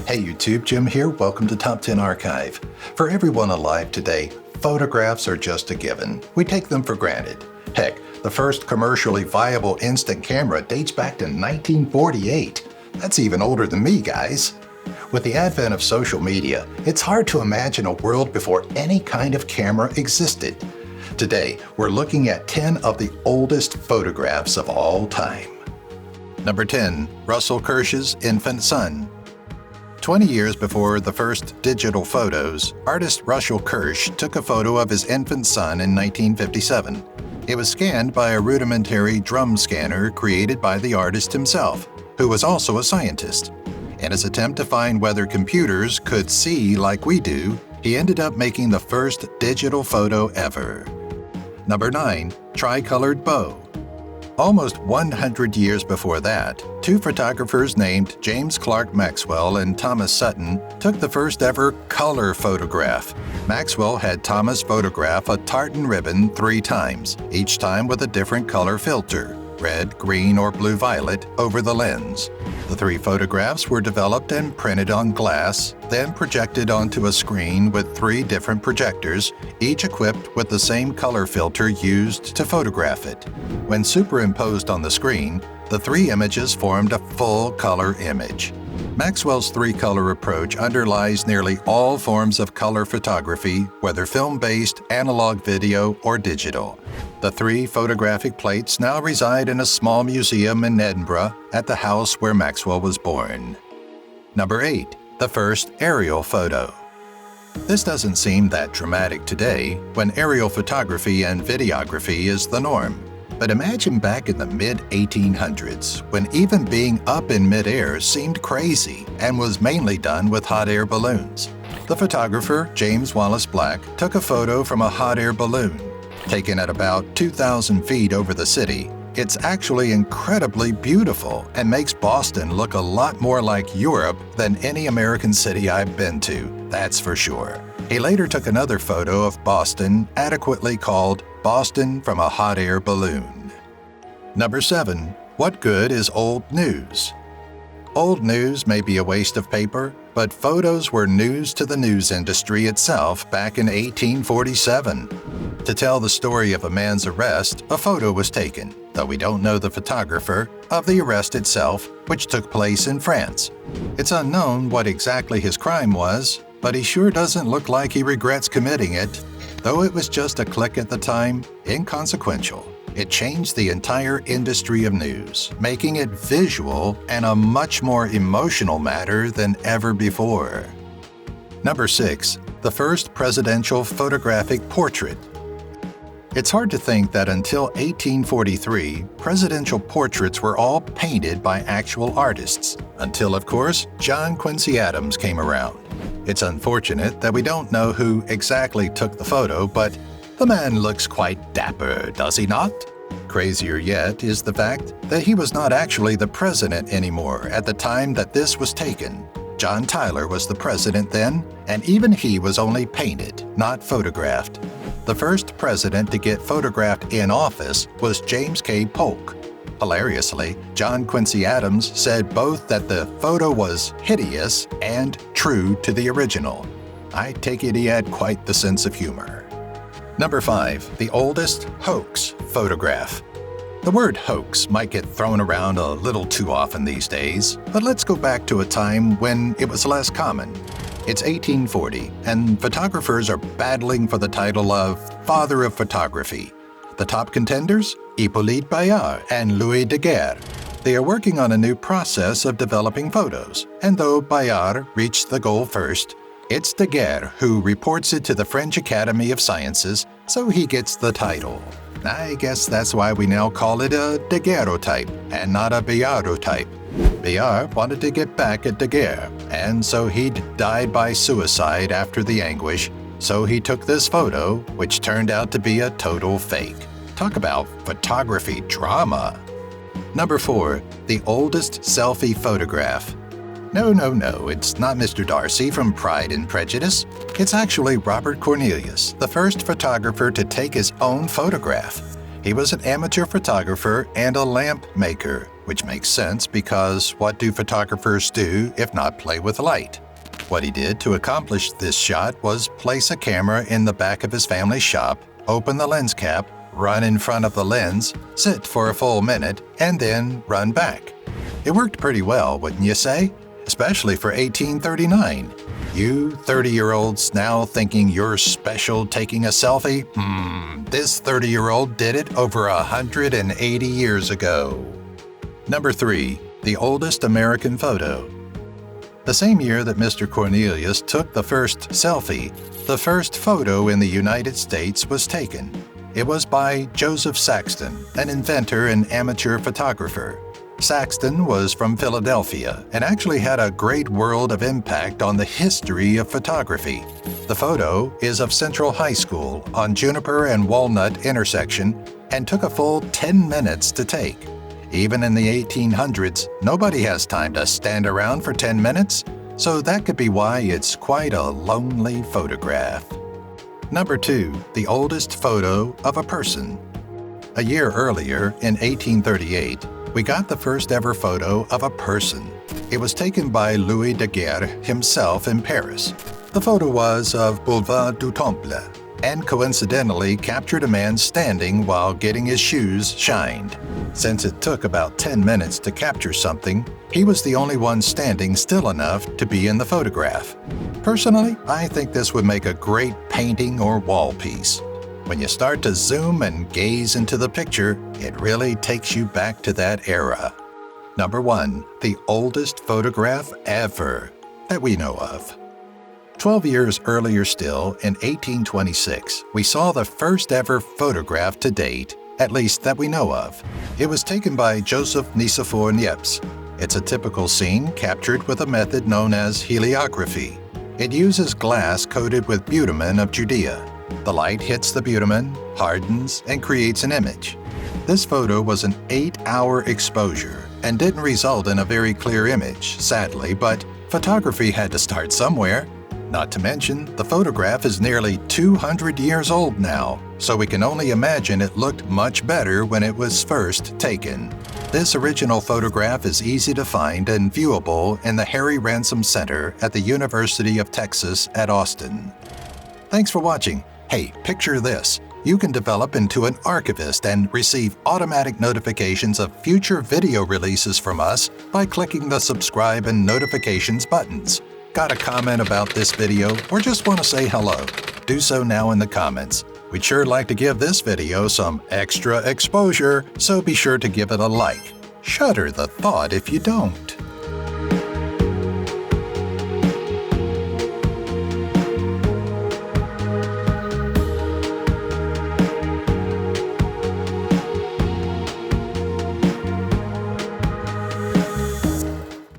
Hey YouTube, Jim here. Welcome to Top 10 Archive. For everyone alive today, photographs are just a given. We take them for granted. Heck, the first commercially viable instant camera dates back to 1948. That's even older than me, guys. With the advent of social media, it's hard to imagine a world before any kind of camera existed. Today, we're looking at 10 of the oldest photographs of all time. Number 10. Russell Kirsch's infant son. 20 years before the first digital photos, artist Russell Kirsch took a photo of his infant son in 1957. It was scanned by a rudimentary drum scanner created by the artist himself, who was also a scientist. In his attempt to find whether computers could see like we do, he ended up making the first digital photo ever. Number 9. Tricolored Bow. Almost 100 years before that, two photographers named James Clerk Maxwell and Thomas Sutton took the first ever color photograph. Maxwell had Thomas photograph a tartan ribbon 3 times, each time with a different color filter, red, green, or blue-violet, over the lens. The 3 photographs were developed and printed on glass, then projected onto a screen with 3 different projectors, each equipped with the same color filter used to photograph it. When superimposed on the screen, the 3 images formed a full-color image. Maxwell's 3-color approach underlies nearly all forms of color photography, whether film-based, analog video, or digital. The 3 photographic plates now reside in a small museum in Edinburgh at the house where Maxwell was born. Number 8. The first aerial photo. This doesn't seem that dramatic today, when aerial photography and videography is the norm. But imagine back in the mid-1800s, when even being up in midair seemed crazy and was mainly done with hot air balloons. The photographer, James Wallace Black, took a photo from a hot air balloon. Taken at about 2,000 feet over the city, it's actually incredibly beautiful and makes Boston look a lot more like Europe than any American city I've been to, that's for sure. He later took another photo of Boston, adequately called Boston from a Hot Air Balloon. Number 7. What good is old news? Old news may be a waste of paper, but photos were news to the news industry itself back in 1847. To tell the story of a man's arrest, a photo was taken, though we don't know the photographer, of the arrest itself, which took place in France. It's unknown what exactly his crime was, but he sure doesn't look like he regrets committing it. Though it was just a click at the time, inconsequential, it changed the entire industry of news, making it visual and a much more emotional matter than ever before. Number 6. The first presidential photographic portrait. It's hard to think that until 1843, presidential portraits were all painted by actual artists, until, of course, John Quincy Adams came around. It's unfortunate that we don't know who exactly took the photo, but the man looks quite dapper, does he not? Crazier yet is the fact that he was not actually the president anymore at the time that this was taken. John Tyler was the president then, and even he was only painted, not photographed. The first president to get photographed in office was James K. Polk. Hilariously, John Quincy Adams said both that the photo was hideous and true to the original. I take it he had quite the sense of humor. Number 5. The oldest hoax photograph. The word hoax might get thrown around a little too often these days, but let's go back to a time when it was less common. It's 1840, and photographers are battling for the title of Father of Photography. The top contenders? Hippolyte Bayard and Louis Daguerre. They are working on a new process of developing photos, and though Bayard reached the goal first, it's Daguerre who reports it to the French Academy of Sciences, so he gets the title. I guess that's why we now call it a daguerreotype and not a Bayardotype. Bayard wanted to get back at Daguerre, and so he'd died by suicide after the anguish, so he took this photo, which turned out to be a total fake. Talk about photography drama. Number 4. The oldest selfie photograph. No, it's not Mr. Darcy from Pride and Prejudice. It's actually Robert Cornelius, the first photographer to take his own photograph. He was an amateur photographer and a lamp maker. which makes sense because what do photographers do if not play with light? What he did to accomplish this shot was place a camera in the back of his family's shop, open the lens cap, run in front of the lens, sit for a full minute, and then run back. It worked pretty well, wouldn't you say? Especially for 1839. You 30-year-olds now thinking you're special taking a selfie? This 30-year-old did it over 180 years ago. Number 3. The oldest American photo. The same year that Mr. Cornelius took the first selfie, the first photo in the United States was taken. It was by Joseph Saxton, an inventor and amateur photographer. Saxton was from Philadelphia and actually had a great world of impact on the history of photography. The photo is of Central High School on Juniper and Walnut intersection and took a full 10 minutes to take. Even in the 1800s, nobody has time to stand around for 10 minutes, so that could be why it's quite a lonely photograph. Number 2. The oldest photo of a person. A year earlier, in 1838, we got the first ever photo of a person. It was taken by Louis Daguerre himself in Paris. The photo was of Boulevard du Temple and coincidentally captured a man standing while getting his shoes shined. Since it took about 10 minutes to capture something, he was the only one standing still enough to be in the photograph. Personally, I think this would make a great painting or wall piece. When you start to zoom and gaze into the picture, it really takes you back to that era. Number 1. The oldest photograph ever that we know of. 12 years earlier still, in 1826, we saw the first ever photograph to date, at least that we know of. It was taken by Joseph Nicephore Niepce. It's a typical scene captured with a method known as heliography. It uses glass coated with bitumen of Judea. The light hits the bitumen, hardens, and creates an image. This photo was an 8-hour exposure and didn't result in a very clear image, sadly, but photography had to start somewhere. Not to mention, the photograph is nearly 200 years old now, so we can only imagine it looked much better when it was first taken. This original photograph is easy to find and viewable in the Harry Ransom Center at the University of Texas at Austin. Thanks for watching. Hey, picture this. You can develop into an archivist and receive automatic notifications of future video releases from us by clicking the subscribe and notifications buttons. Got a comment about this video or just want to say hello? Do so now in the comments. We'd sure like to give this video some extra exposure, so be sure to give it a like. Shudder the thought if you don't.